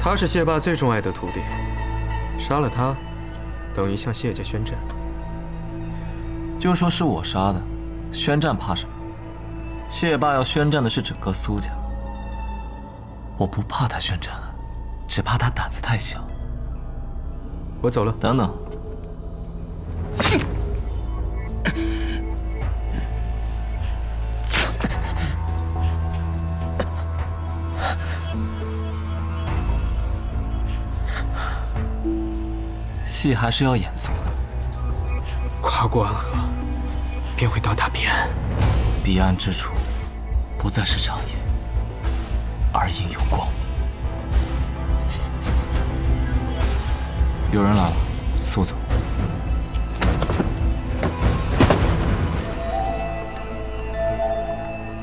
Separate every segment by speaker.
Speaker 1: 他是谢霸最钟爱的徒弟，杀了他，等于向谢家宣战。
Speaker 2: 就说是我杀的，宣战怕什么？谢霸要宣战的是整个苏家，我不怕他宣战，只怕他胆子太小。
Speaker 1: 我走了。
Speaker 2: 等等。戏还是要演足的。
Speaker 1: 跨过安河，便会到达彼岸。
Speaker 2: 彼岸之处，不再是长夜，而应有光。有人来了，速走。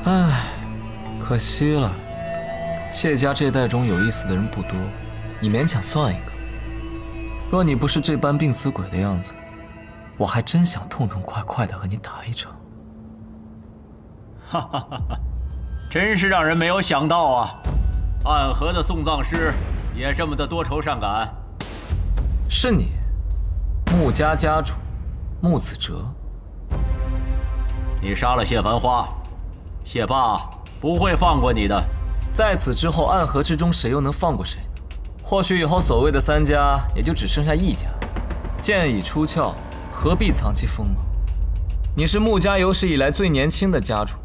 Speaker 2: 唉，可惜了。谢家这代中有意思的人不多，你勉强算一个。若你不是这般病死鬼的样子，我还真想痛痛快快的和你打一场。
Speaker 3: 哈哈哈哈，真是让人没有想到啊！暗河的送葬师也这么的多愁善感。
Speaker 2: 是你，穆家家主穆子哲。
Speaker 3: 你杀了谢繁花，谢霸不会放过你的。
Speaker 2: 在此之后，暗河之中谁又能放过谁呢？或许以后所谓的三家也就只剩下一家。剑已出鞘，何必藏其锋芒？你是穆家有史以来最年轻的家主，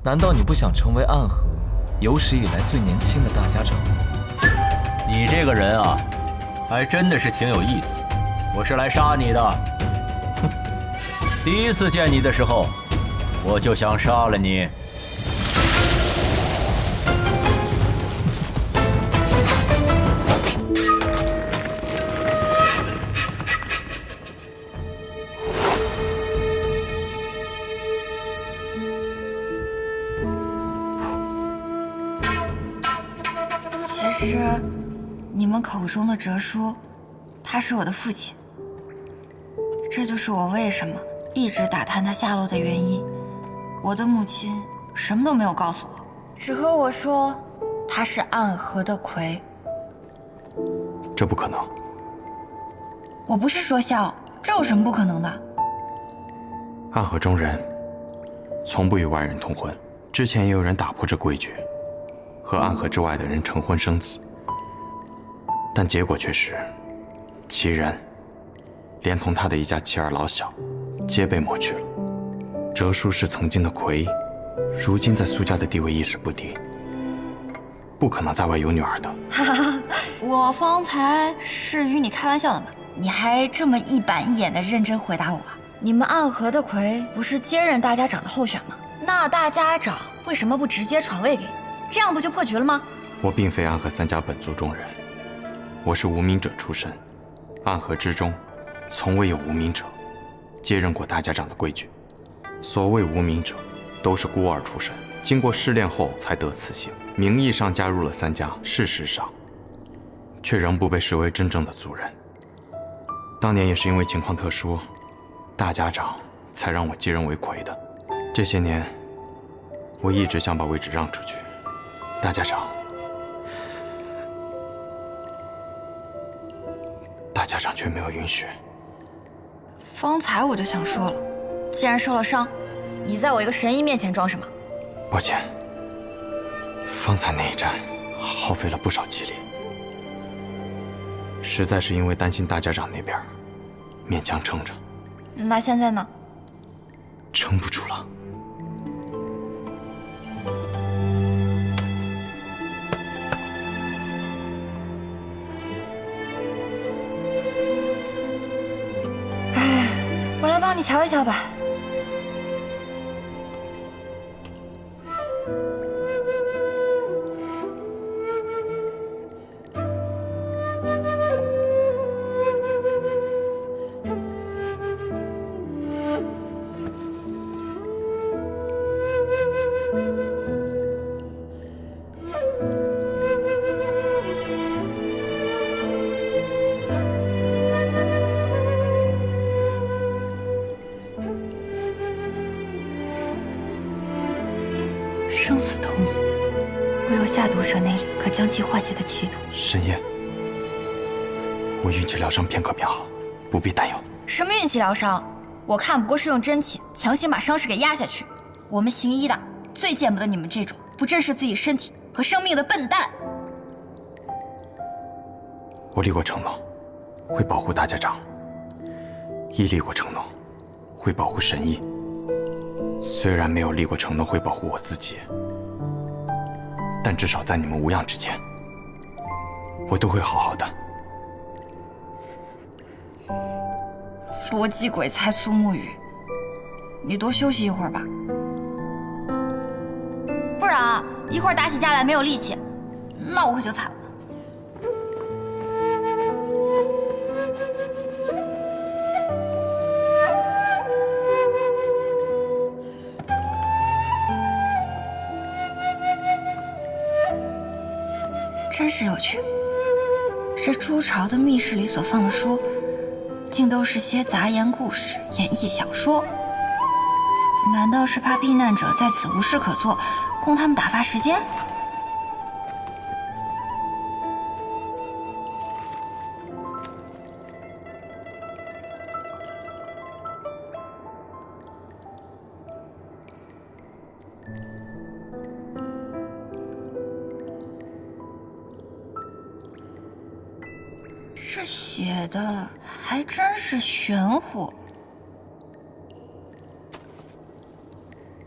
Speaker 2: 难道你不想成为暗河有史以来最年轻的大家长？
Speaker 3: 你这个人啊，还真的是挺有意思。我是来杀你的。哼，第一次见你的时候，我就想杀了你。
Speaker 4: 其实，你们口中的哲叔，他是我的父亲。这就是我为什么一直打探他下落的原因。我的母亲什么都没有告诉我，只和我说他是暗河的魁。
Speaker 1: 这不可能。
Speaker 4: 我不是说笑，这有什么不可能的？
Speaker 1: 暗河中人从不与外人通婚，之前也有人打破这规矩，和暗河之外的人成婚生子，但结果却是，其人连同他的一家妻儿老小，皆被抹去了。哲叔是曾经的魁，如今在苏家的地位一时不低，不可能在外有女儿的。
Speaker 4: 哈哈，我方才是与你开玩笑的嘛，你还这么一板一眼的认真回答我。你们暗河的魁不是接任大家长的候选吗？那大家长为什么不直接传位给你？这样不就破局了吗？
Speaker 1: 我并非暗河3家本族中人，我是无名者出身，暗河之中从未有无名者接任过大家长的规矩。所谓无名者，都是孤儿出身，经过试炼后才得此姓，名义上加入了3家，事实上却仍不被视为真正的族人。当年也是因为情况特殊，大家长才让我继任为魁的。这些年，我一直想把位置让出去，大家长却没有允许。
Speaker 4: 方才我就想说了，既然受了伤，你在我一个神医面前装什么？
Speaker 1: 抱歉，方才那一战耗费了不少气力，实在是因为担心大家长那边，勉强撑着。
Speaker 4: 那现在呢？
Speaker 1: 撑不住了。
Speaker 4: 我来帮你瞧一瞧吧。生死同源，唯有下毒者那里可将其化解的奇毒。
Speaker 1: 沈夜，我运气疗伤片刻便好，不必担忧。
Speaker 4: 什么运气疗伤？我看不过是用真气强行把伤势给压下去。我们行医的最见不得你们这种不珍视自己身体和生命的笨蛋。
Speaker 1: 我立过承诺，会保护大家长；亦立过承诺，会保护神医。虽然没有立过承诺会保护我自己，但至少在你们无恙之前，我都会好好的。
Speaker 4: 逻辑鬼才苏沐雨，你多休息一会儿吧，不然啊，一会儿打起架来没有力气，那我可就惨了。真是有趣，这朱朝的密室里所放的书，竟都是些杂言故事、演绎小说。难道是怕避难者在此无事可做，供他们打发时间？这写的还真是玄乎。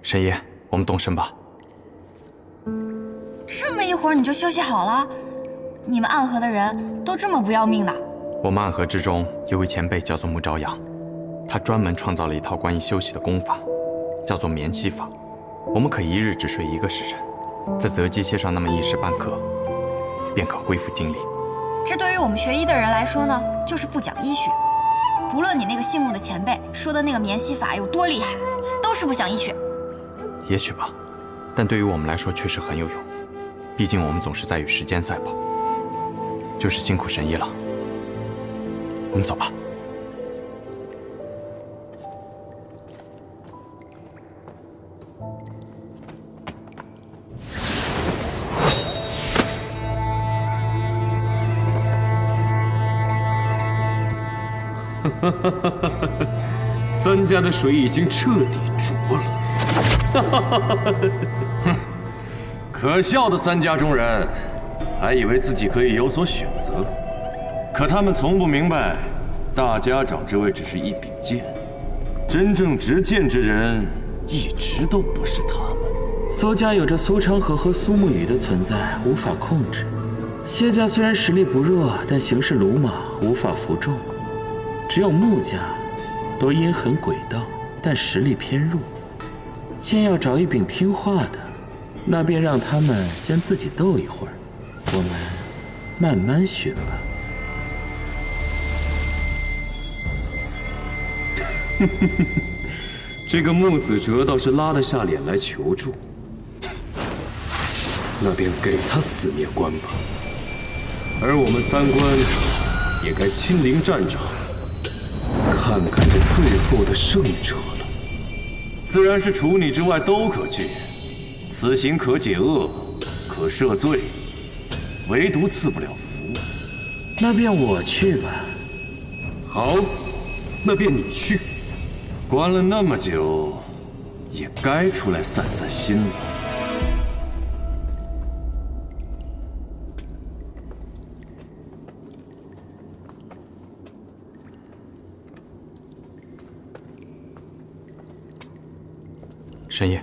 Speaker 1: 沈爷，我们动身吧。
Speaker 4: 这么一会儿你就休息好了？你们暗河的人都这么不要命的？
Speaker 1: 我们暗河之中有位前辈叫做穆朝阳，他专门创造了一套关于休息的功法，叫做眠息法。我们可一日只睡1个时辰，在择机歇上那么1时半刻，便可恢复精力。
Speaker 4: 这对于我们学医的人来说呢，就是不讲医学。不论你那个姓穆的前辈说的那个眠息法有多厉害，都是不讲医学。
Speaker 1: 也许吧，但对于我们来说确实很有用。毕竟我们总是在与时间赛跑。就是辛苦神医了，我们走吧。
Speaker 5: 3家的水已经彻底浊了。哼，可笑的3家中人，还以为自己可以有所选择，可他们从不明白，大家长之位只是一柄剑，真正执剑之人一直都不是他们。
Speaker 6: 苏家有着苏长河和苏沐雨的存在，无法控制。谢家虽然实力不弱，但行事鲁莽，无法服众。只有穆家，都阴狠诡道，但实力偏弱。既要找一柄听话的，那便让他们先自己斗一会儿，我们慢慢寻吧。
Speaker 5: 这个穆子哲倒是拉得下脸来求助，那便给他死灭关吧。而我们三关也该亲临战场，看看这最后的胜者了。自然是除你之外都可去，此刑可解厄，可赦罪，唯独赐不了福。
Speaker 6: 那便我去吧。
Speaker 5: 好，那便你去。关了那么久，也该出来散散心了。
Speaker 1: 神爷，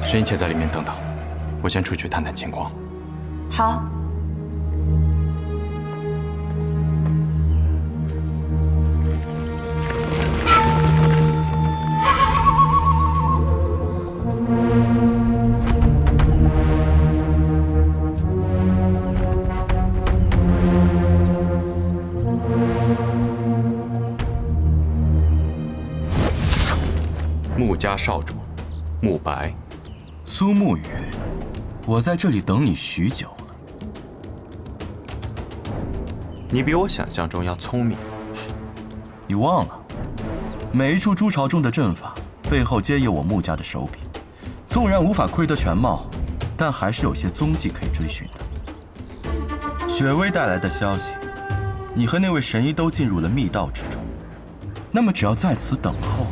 Speaker 1: 神爷且在里面等等，我先出去探探情况。
Speaker 4: 好。
Speaker 1: 穆家少主，穆白。
Speaker 7: 苏沐雨，我在这里等你许久了。
Speaker 1: 你比我想象中要聪明。
Speaker 7: 你忘了，每一处诸巢中的阵法背后皆有我穆家的手笔。纵然无法窥得全貌，但还是有些踪迹可以追寻的。雪薇带来的消息，你和那位神医都进入了密道之中。那么只要在此等候，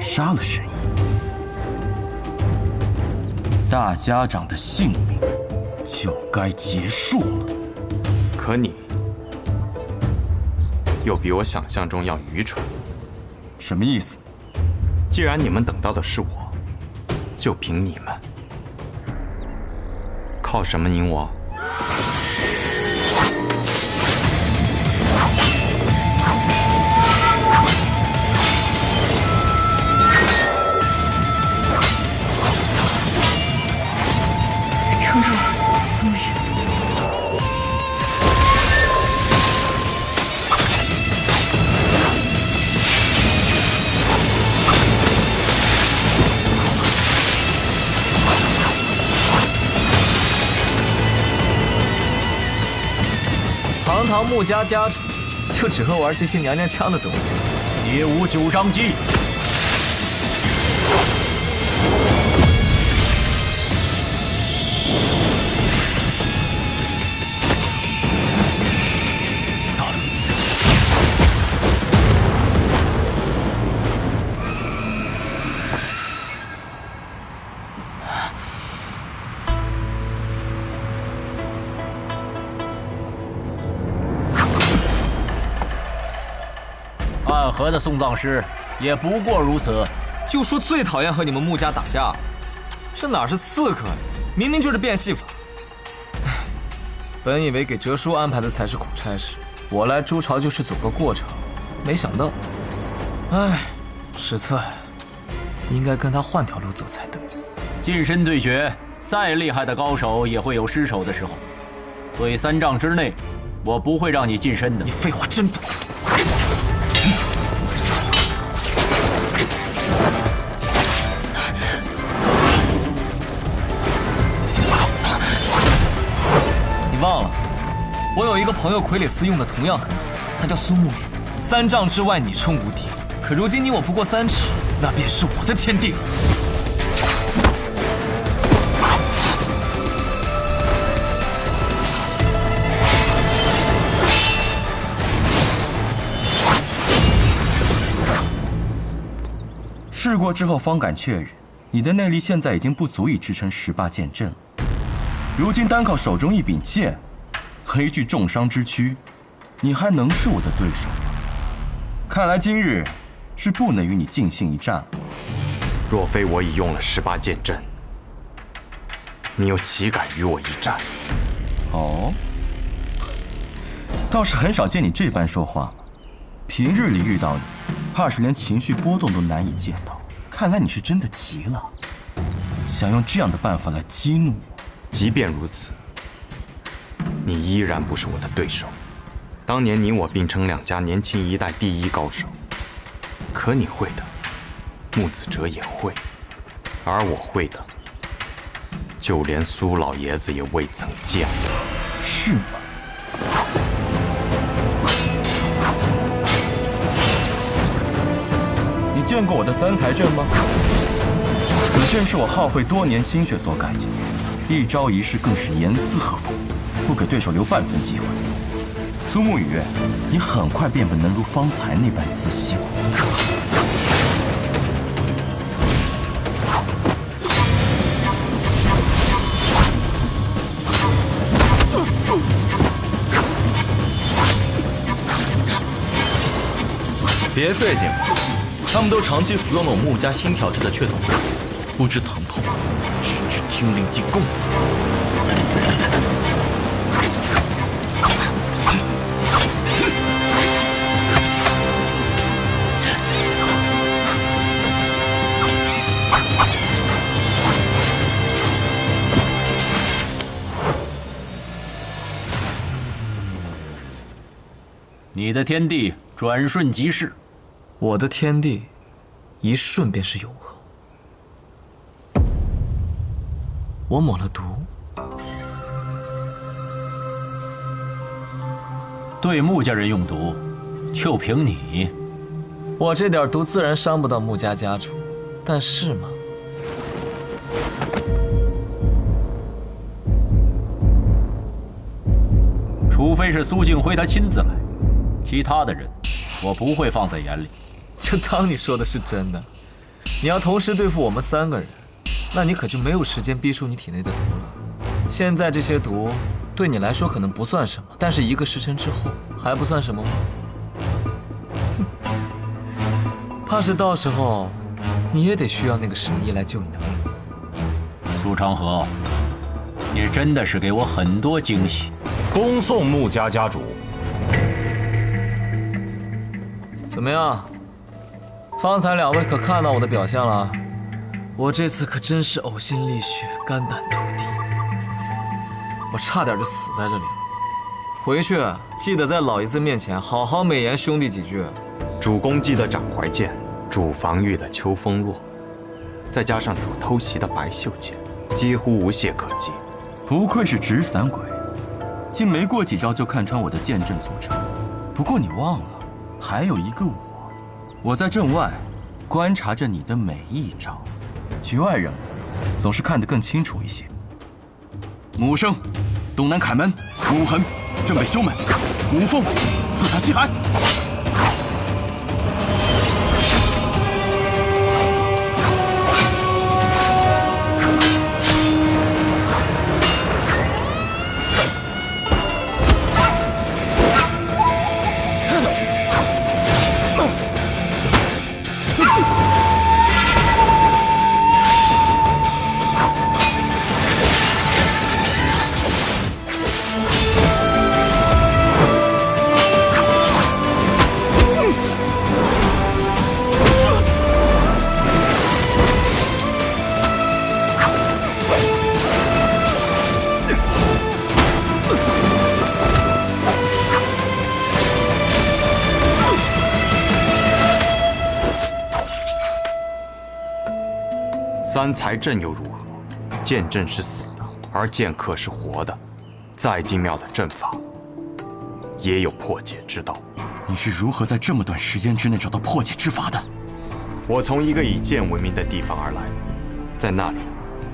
Speaker 7: 杀了神医，大家长的性命就该结束了。
Speaker 1: 可你又比我想象中要愚蠢。
Speaker 7: 什么意思？
Speaker 1: 既然你们等到的是我，就凭你们，靠什么赢我？
Speaker 4: 撑住，苏雨。
Speaker 2: 堂堂穆家家主，就只会玩这些娘娘腔的东西。
Speaker 3: 野无九章机。
Speaker 7: 糟了！
Speaker 3: 暗河的送葬师也不过如此。
Speaker 2: 就说最讨厌和你们穆家打架，这哪是刺客呀？明明就是变戏法。本以为给哲叔安排的才是苦差事，我来朱巢就是走个过场，没想到，失策呀！应该跟他换条路走才对。
Speaker 3: 近身对决，再厉害的高手也会有失手的时候。所以3丈之内，我不会让你近身的。
Speaker 2: 你废话真多。忘了，我有一个朋友傀儡司用的同样很好，他叫苏沐雨。3丈之外你称无敌，可如今你我不过3尺，那便是我的天定。
Speaker 7: 试过之后方敢确认，你的内力现在已经不足以支撑18剑阵了。如今单靠手中一柄剑，和一具重伤之躯，你还能是我的对手吗？看来今日是不能与你尽兴一战了。
Speaker 1: 若非我已用了18剑阵，你又岂敢与我一战？
Speaker 7: 哦，倒是很少见你这般说话了。平日里遇到你，怕是连情绪波动都难以见到。看来你是真的急了，想用这样的办法来激怒我。
Speaker 1: 即便如此，你依然不是我的对手。当年你我并称2家年轻一代第一高手，可你会的，木子哲也会，而我会的，就连苏老爷子也未曾见过。
Speaker 7: 是吗？你见过我的3才阵吗？此阵是我耗费多年心血所改进，一招一式更是严丝合缝，不给对手留半分机会。苏沐雨，你很快便不能如方才那般自信。
Speaker 8: 别费劲了，他们都长期服用了我穆家新调制的雀桐素，不知疼痛，只知听令进贡。
Speaker 3: 你的天地转瞬即逝，
Speaker 2: 我的天地，一瞬便是永恒。我抹了毒，
Speaker 3: 对穆家人用毒，就凭你，
Speaker 2: 我这点毒自然伤不到穆家家主，但是嘛，
Speaker 3: 除非是苏静辉他亲自来，其他的人我不会放在眼里。
Speaker 2: 就当你说的是真的。你要同时对付我们3个人，那你可就没有时间逼出你体内的毒了。现在这些毒对你来说可能不算什么，但是1个时辰之后还不算什么吗？哼，怕是到时候你也得需要那个神医来救你的命。
Speaker 3: 苏长河，你真的是给我很多惊喜。
Speaker 9: 恭送穆家家主。
Speaker 2: 怎么样？方才2位可看到我的表现了？我这次可真是呕心沥血、肝胆涂地，我差点就死在这里了。回去记得在老爷子面前好好美言兄弟几句。
Speaker 1: 主攻击的斩怀剑，主防御的秋风落，再加上主偷袭的白袖剑，几乎无懈可击。
Speaker 7: 不愧是纸伞鬼，竟没过几招就看穿我的剑阵组成。不过你忘了，还有一个我在阵外观察着你的每一招，局外人总是看得更清楚一些。母生，东南凯门，武痕，正北修门，武凤，刺塔西海。
Speaker 1: 3才阵又如何？剑阵是死的，而剑客是活的。再精妙的阵法，也有破解之道。
Speaker 7: 你是如何在这么短时间之内找到破解之法的？
Speaker 1: 我从一个以剑闻名的地方而来，在那里，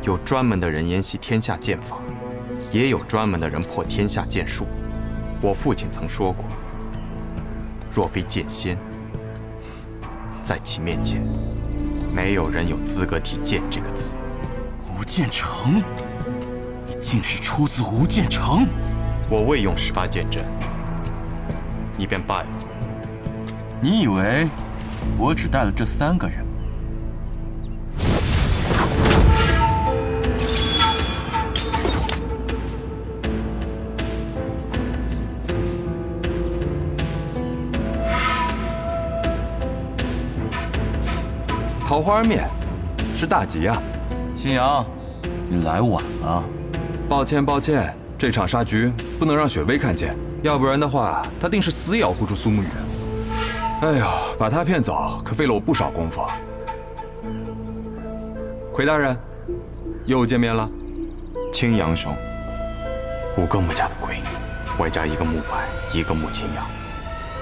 Speaker 1: 有专门的人研习天下剑法，也有专门的人破天下剑术。我父亲曾说过，若非剑仙，在其面前，没有人有资格提剑这个字。
Speaker 7: 吴建成，你竟是出自无间城。
Speaker 1: 我未用18剑阵，你便败了。
Speaker 7: 你以为我只带了这3个人？
Speaker 10: 桃花面，是大吉啊！
Speaker 7: 新阳，你来晚了。
Speaker 10: 抱歉，这场杀局不能让雪薇看见，要不然的话，她定是死也要护住苏沐雨。哎呦，把她骗走可费了我不少功夫。魁大人，又见面了。
Speaker 1: 青阳兄，5个穆家的鬼，外加1个穆白，1个穆青阳，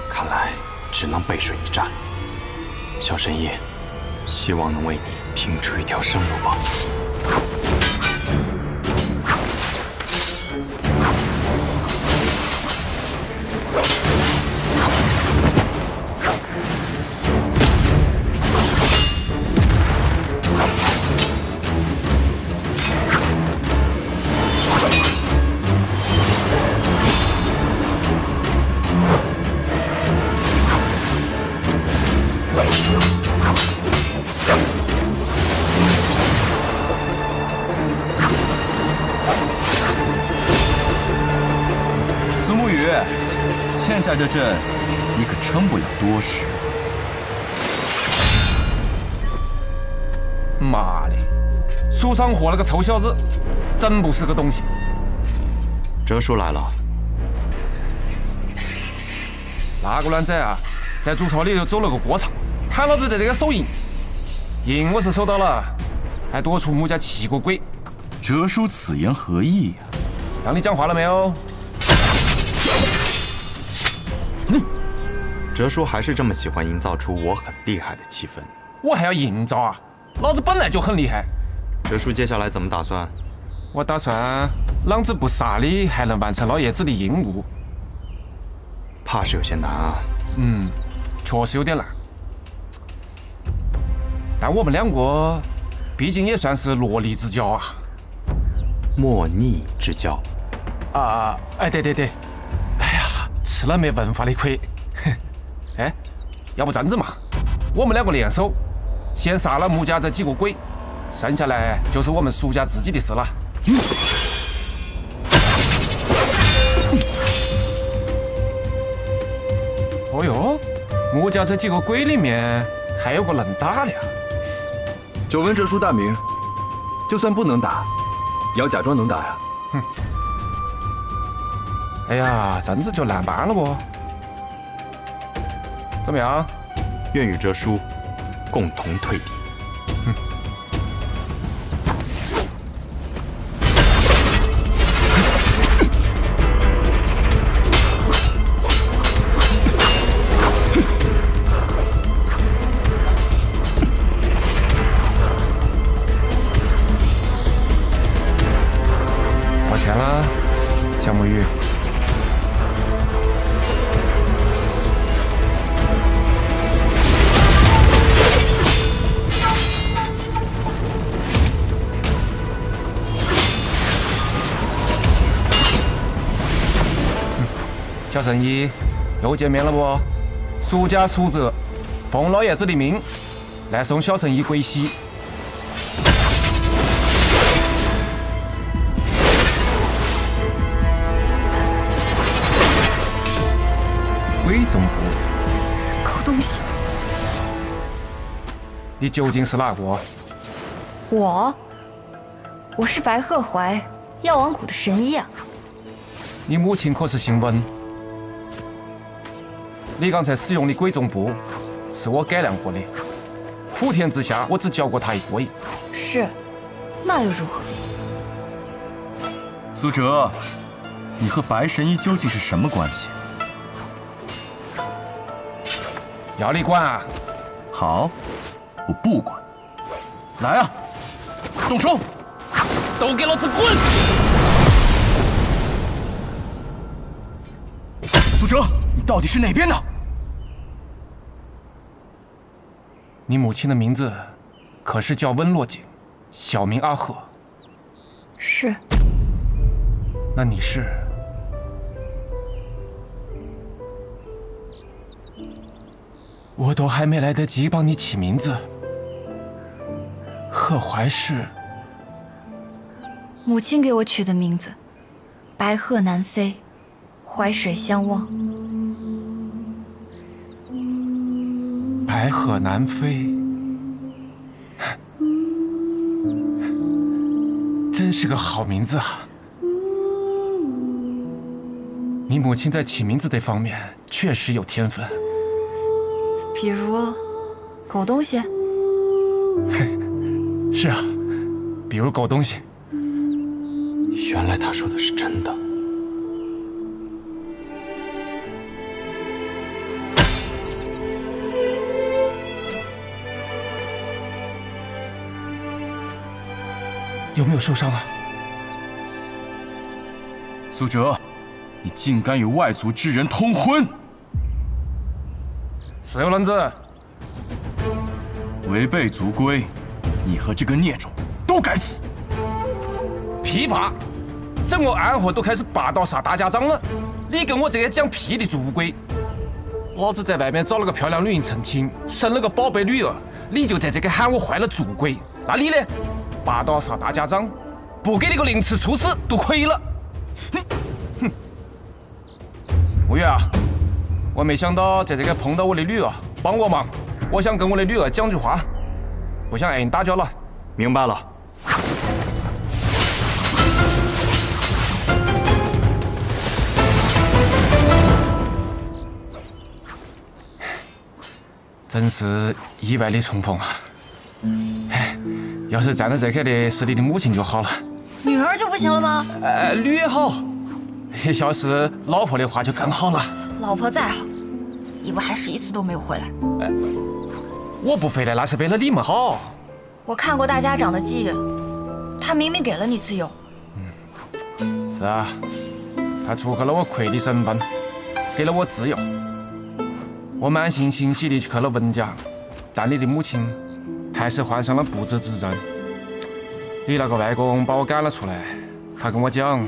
Speaker 1: 看来只能背水一战。小神医，希望能为你拼出一条生路吧。
Speaker 7: 欠下这阵，你可撑不了多时。
Speaker 11: 妈的，苏商火那个臭小子，真不是个东西。
Speaker 1: 哲叔来了。
Speaker 11: 那个卵仔啊，在竹草里头走了个过场，喊老子在这个收银。银我是收到了，还多出穆家7个鬼。
Speaker 7: 哲叔此言何意呀？
Speaker 11: 让你讲话了没有？
Speaker 1: 哲叔还是这么喜欢营造出我很厉害的气氛。
Speaker 11: 我还要营造啊？老子本来就很厉害。
Speaker 1: 哲叔接下来怎么打算？
Speaker 11: 我打算狼子不杀你，还能完成老爷子的任务。
Speaker 1: 怕是有些难啊。
Speaker 11: 确实有点难。但我们2个毕竟也算是罗力之交啊。
Speaker 1: 莫逆之交。
Speaker 11: 哎，对。哎呀，吃了没文化的亏。哎，要不这样子嘛，我们2个联手，先杀了穆家这几个鬼，剩下来就是我们苏家自己的事了。哦哟，穆家这几个鬼里面还有个能打的呀！
Speaker 10: 久闻哲叔大名，就算不能打，也要假装能打呀。
Speaker 11: 哎呀，这样子就难办了不？怎么样？
Speaker 1: 愿与哲叔共同退敌。
Speaker 11: 抱歉了，小木鱼。小神医，又见面了不？苏家苏哲，奉老爷子的命，来送小神医归西。归总部，
Speaker 4: 狗东西！
Speaker 11: 你究竟是哪个？
Speaker 4: 我是白鹤怀，药王谷的神医啊。
Speaker 11: 你母亲可是姓温？你刚才使用的鬼种步是我改良过的，普天之下我只教过他1个。
Speaker 4: 是，那又如何？
Speaker 7: 苏哲，你和白神医究竟是什么关系？
Speaker 11: 要你管啊？
Speaker 7: 好，我不管。来啊，动手！
Speaker 11: 都给老子滚！
Speaker 7: 苏哲，你到底是哪边的？
Speaker 11: 你母亲的名字可是叫温若锦，小名阿鹤。
Speaker 4: 是。
Speaker 11: 那你是？我都还没来得及帮你起名字，贺怀是
Speaker 4: 母亲给我取的名字，白鹤南飞，淮水相望。
Speaker 11: 白鹤南飞，真是个好名字啊！你母亲在起名字这方面确实有天分。
Speaker 4: 比如，狗东西。
Speaker 11: 是啊，比如狗东西。
Speaker 1: 原来他说的是真的。
Speaker 11: 有没有受伤啊？
Speaker 7: 苏哲，你竟敢与外族之人通婚！
Speaker 11: 是有人子，
Speaker 7: 违背族规，你和这个孽种都该死！
Speaker 11: 屁话！整个安河都开始霸道杀大家长了，你跟我这个讲屁的族规！老子在外面找了个漂亮女人成亲，生了个宝贝女儿，你就在这个喊我坏了族规，那你呢？霸道杀大家长，不给你个凌迟处死都亏了！你，哼！吴越啊，我没想到在这个碰到我的女儿，帮我忙。我想跟我的女儿讲句话，不想挨你打搅了。
Speaker 1: 明白了。
Speaker 11: 真是意外的重逢啊！要是站在这刻的是你的母亲就好了。
Speaker 4: 女儿就不行了吗？
Speaker 11: 女也好，要是老婆的话就更好了。
Speaker 4: 老婆再好，你不还是一次都没有回来？
Speaker 11: 我不回来那是为了你们好。
Speaker 4: 我看过大家长的记忆了，他明明给了你自由。
Speaker 11: 是啊，他撮合了我魁的身份，给了我自由。我满心欣喜地去了文家，但你的母亲还是患上了不治之症。你那个外公把我赶了出来，他跟我讲，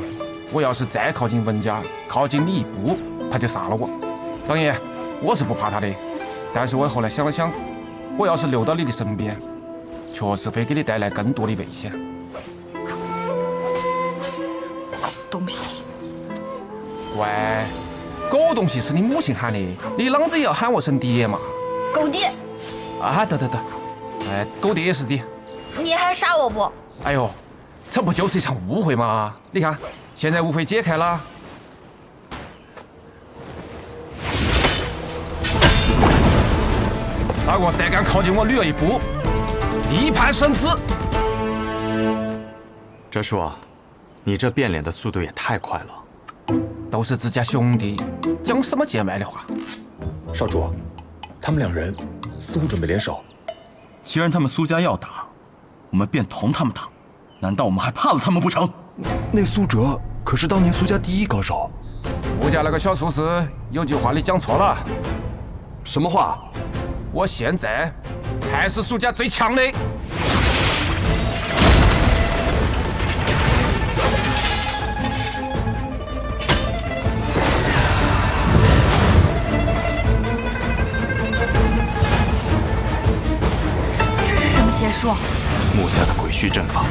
Speaker 11: 我要是再靠近文家，靠近你一步，他就杀了我。当然，我是不怕他的，但是我后来想了想，我要是留到你的身边，确实会给你带来更多的危险。
Speaker 4: 狗东西！
Speaker 11: 喂，狗东西是你母亲喊的，你啷子也要喊我声爹嘛？
Speaker 4: 狗爹！
Speaker 11: 啊，得，狗爹也是爹。
Speaker 4: 你还杀我不？
Speaker 11: 哎呦，这不就是一场误会吗？你看，现在误会解开了。哪个再敢靠近我女儿一步，立判生死！
Speaker 1: 哲叔啊，你这变脸的速度也太快了。
Speaker 11: 都是自家兄弟，讲什么见外的话？
Speaker 9: 少主，他们两人似乎准备联手。
Speaker 7: 既然他们苏家要打，我们便同他们打。难道我们还怕了他们不成？
Speaker 10: 那苏哲可是当年苏家第一高手。
Speaker 11: 吴家那个小术士有句话你讲错了。
Speaker 10: 什么话？
Speaker 11: 我现在还是苏家最强的。
Speaker 4: 邪术，
Speaker 1: 穆家的鬼虚阵法，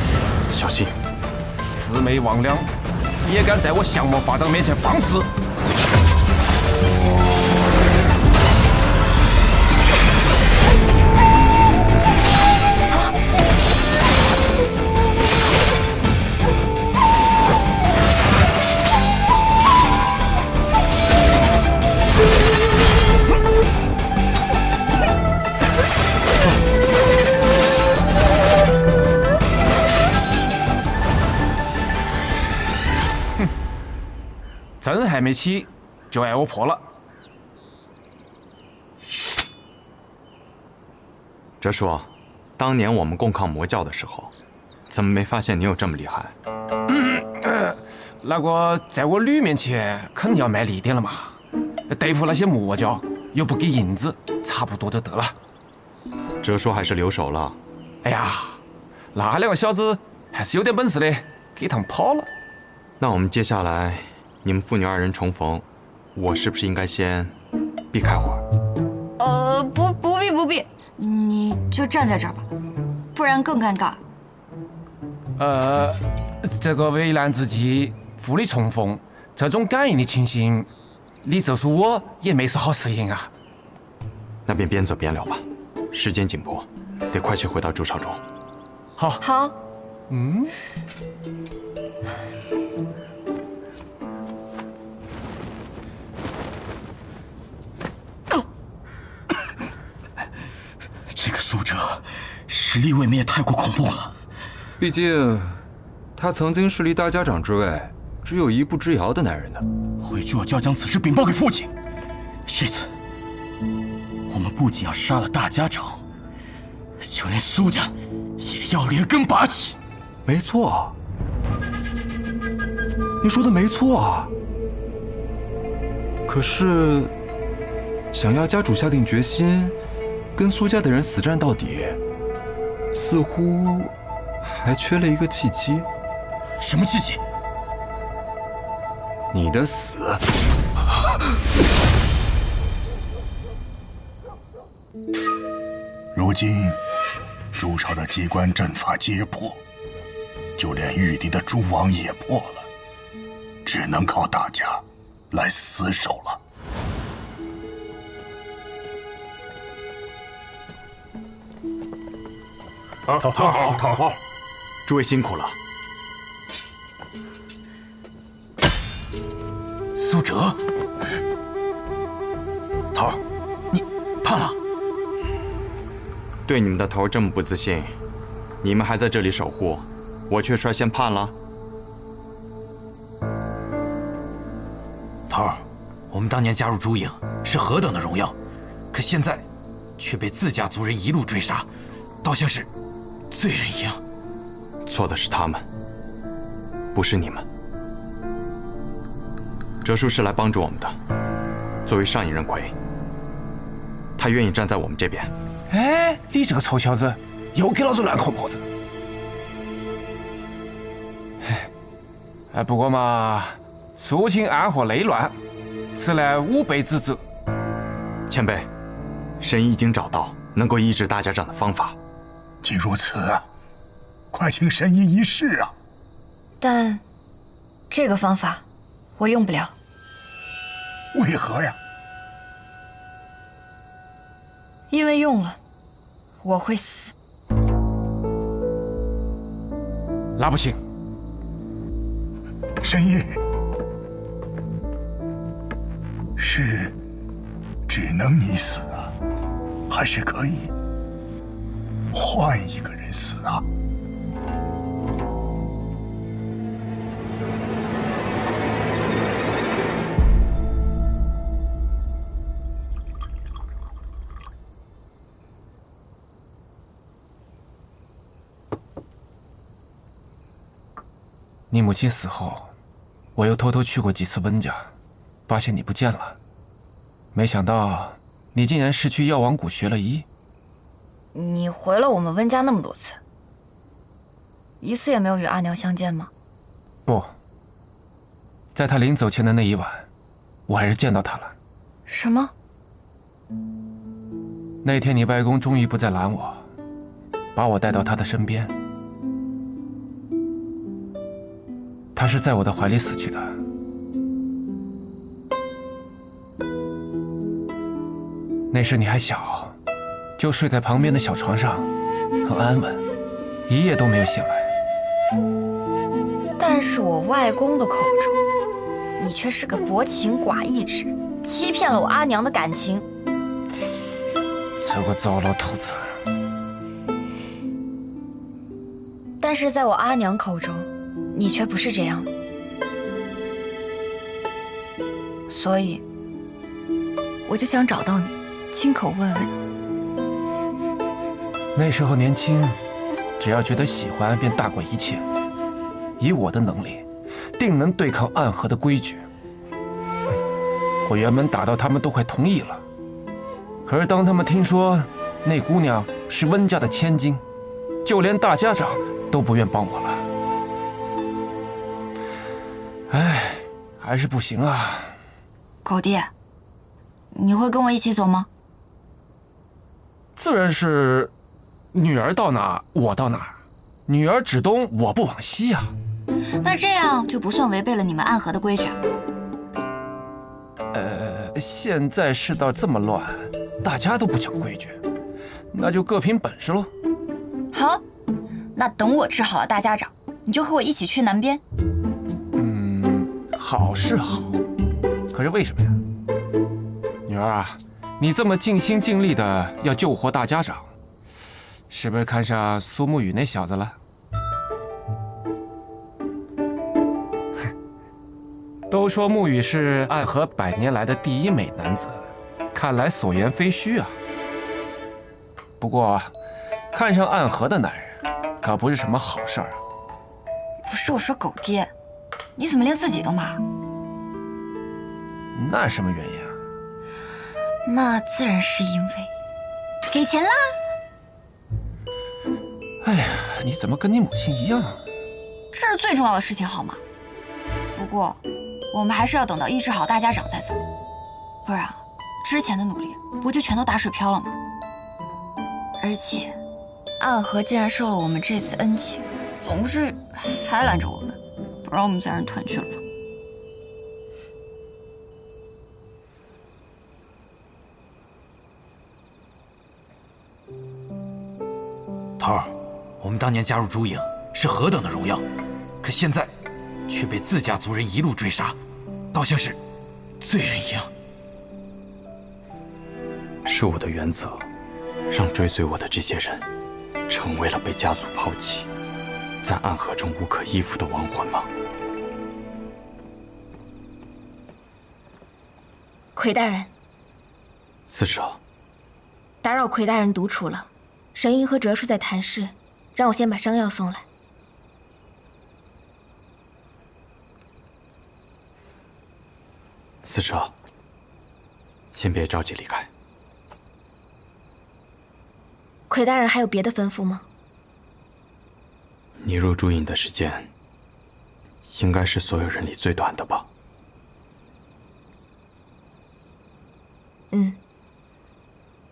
Speaker 1: 小心！
Speaker 11: 魑魅魍魉，也敢在我降魔法掌面前放肆！针还没起，就挨我破了。
Speaker 1: 哲叔，当年我们共抗魔教的时候，怎么没发现你有这么厉害？
Speaker 11: 那个在我女面前肯定要卖力点了嘛，对付那些魔教又不给银子，差不多就得了。
Speaker 1: 哲叔还是留手了。
Speaker 11: 哎呀，那两个小子还是有点本事的，给他们跑了。
Speaker 1: 那我们接下来，你们父女二人重逢，我是不是应该先避开会儿？
Speaker 4: 不必，你就站在这儿吧，不然更尴尬。
Speaker 11: 这个危难之际父女重逢，这种感应的情形，你就是我也没是好适应啊。
Speaker 1: 那便边走边聊吧，时间紧迫，得快些回到筑巢中。
Speaker 4: 好。
Speaker 11: 嗯。
Speaker 7: 这个苏哲实力未免也太过恐怖了。
Speaker 10: 毕竟，他曾经是离大家长之位只有一步之遥的男人呢。
Speaker 7: 回去我就要将此事禀报给父亲。这次，我们不仅要杀了大家长，就连苏家也要连根拔起。
Speaker 10: 没错，你说的没错啊。可是，想要家主下定决心跟苏家的人死战到底，似乎还缺了一个契机。
Speaker 7: 什么契机？
Speaker 10: 你的死。
Speaker 12: 如今，筑巢的机关阵法皆破，就连玉帝的蛛网也破了，只能靠大家来死守了。
Speaker 5: 好，
Speaker 1: 诸位辛苦了。
Speaker 7: 苏哲，头儿，你叛了？
Speaker 1: 对你们的头这么不自信，你们还在这里守护，我却率先叛了。
Speaker 13: 头儿，我们当年加入朱影是何等的荣耀，可现在却被自家族人一路追杀，倒像是罪人一样。
Speaker 1: 错的是他们，不是你们。哲叔是来帮助我们的，作为上一任魁，他愿意站在我们这边。
Speaker 11: 哎，你这个臭小子，又给老子乱扣帽子！哎，不过嘛，肃清暗河内乱，是乃吾辈之责。
Speaker 1: 前辈，神已经找到能够医治大家长的方法。
Speaker 12: 既如此，快请神医一试啊！
Speaker 4: 但这个方法我用不了。
Speaker 12: 为何呀？
Speaker 4: 因为用了，我会死。
Speaker 11: 那不行，
Speaker 12: 神医是只能你死啊，还是可以换一个人死啊？
Speaker 11: 你母亲死后，我又偷偷去过几次温家，发现你不见了。没想到你竟然是去药王谷学了医。
Speaker 4: 你回了我们温家那么多次，一次也没有与阿娘相见吗？
Speaker 11: 不，在她临走前的那一晚，我还是见到她了。
Speaker 4: 什么？
Speaker 11: 那天你外公终于不再拦我，把我带到他的身边。他是在我的怀里死去的。那时你还小，就睡在旁边的小床上，很安稳，一夜都没有醒来。
Speaker 4: 但是我外公的口中，你却是个薄情寡义之人，欺骗了我阿娘的感情。
Speaker 11: 这个糟老头子！
Speaker 4: 但是在我阿娘口中，你却不是这样的，所以我就想找到你，亲口问问你。
Speaker 11: 那时候年轻，只要觉得喜欢，便大过一切。以我的能力，定能对抗暗河的规矩。我原本打到他们都快同意了，可是当他们听说那姑娘是温家的千金，就连大家长都不愿帮我了。哎，还是不行啊。
Speaker 4: 狗弟，你会跟我一起走吗？
Speaker 11: 自然是，女儿到哪我到哪，女儿指东我不往西啊。
Speaker 4: 那这样就不算违背了你们暗河的规矩。
Speaker 11: 现在世道这么乱，大家都不讲规矩，那就各凭本事喽。
Speaker 4: 好，那等我治好了大家长，你就和我一起去南边。
Speaker 11: 好是好，可是为什么呀？女儿啊，你这么尽心尽力的要救活大家长，是不是看上苏沐雨那小子了？都说沐雨是暗河100年来的第一美男子，看来所言非虚啊。不过，看上暗河的男人，可不是什么好事儿啊。
Speaker 4: 不是我说狗爹，你怎么连自己都骂？
Speaker 11: 那什么原因啊？
Speaker 4: 那自然是因为给钱啦。
Speaker 11: 哎呀，你怎么跟你母亲一样？
Speaker 4: 这是最重要的事情，好吗？不过，我们还是要等到医治好大家长再走，不然之前的努力不就全都打水漂了吗？而且，暗河既然受了我们这次恩情，总不至于还拦着我们，不让我们家人团聚了吧？
Speaker 13: 头儿，我们当年加入朱营是何等的荣耀，可现在却被自家族人一路追杀，倒像是罪人一样。
Speaker 1: 是我的原则，让追随我的这些人成为了被家族抛弃，在暗河中无可依附的亡魂吗？
Speaker 14: 魁大人，
Speaker 1: 四舍，
Speaker 14: 打扰魁大人独处了。神医和哲叔在谈事，让我先把伤药送来。
Speaker 1: 四舍，先别着急离开。
Speaker 14: 魁大人还有别的吩咐吗？
Speaker 1: 你入朱营的时间，应该是所有人里最短的吧？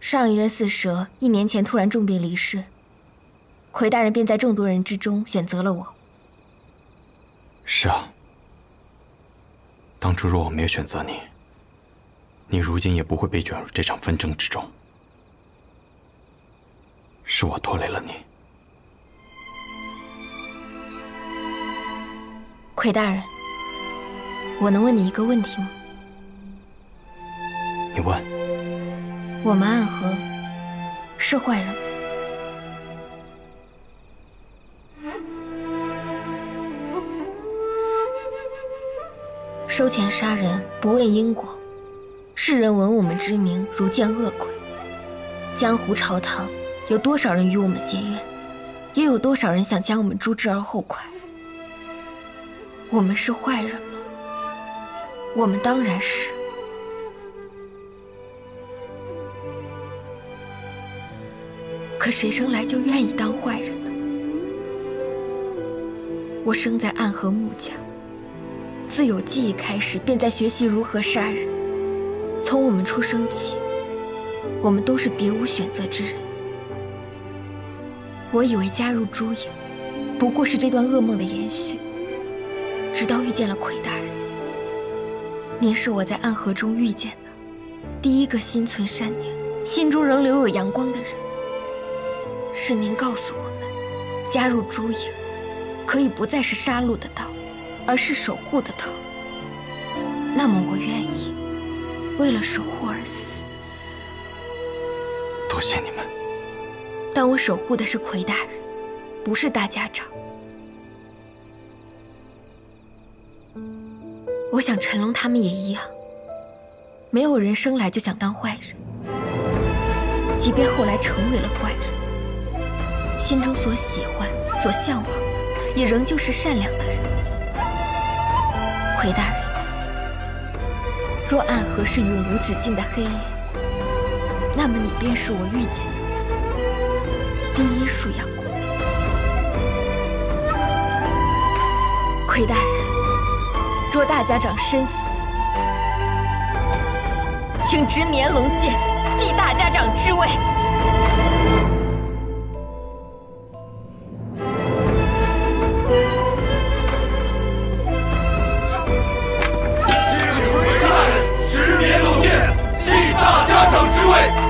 Speaker 14: 上一任四舍1年前突然重病离世，魁大人便在众多人之中选择了我。
Speaker 1: 是啊，当初若我没有选择你，你如今也不会被卷入这场纷争之中。是我拖累了你。
Speaker 14: 魁大人，我能问你一个问题吗？
Speaker 1: 你问。
Speaker 14: 我们暗河是坏人吗？收钱杀人，不问因果，世人闻我们之名如见恶鬼。江湖朝堂，有多少人与我们结怨，也有多少人想将我们诛之而后快。我们是坏人吗？我们当然是。可谁生来就愿意当坏人呢？我生在暗河穆家，自有记忆开始便在学习如何杀人。从我们出生起，我们都是别无选择之人。我以为加入朱营不过是这段噩梦的延续，直到遇见了魁大人。您是我在暗河中遇见的第一个心存善念、心中仍留有阳光的人。是您告诉我们，加入朱营可以不再是杀戮的道，而是守护的道。那么我愿意为了守护而死。
Speaker 1: 多谢你们。
Speaker 14: 但我守护的是魁大人，不是大家长。我想陈龙他们也一样，没有人生来就想当坏人，即便后来成为了坏人，心中所喜欢、所向往的，也仍旧是善良的人。魁大人，若暗河是永无止境的黑夜，那么你便是我遇见的第一束阳光。魁大人，捉大家长身死，请执绵龙剑，继大家长之位。
Speaker 15: 执绵龙剑，继大家长之位。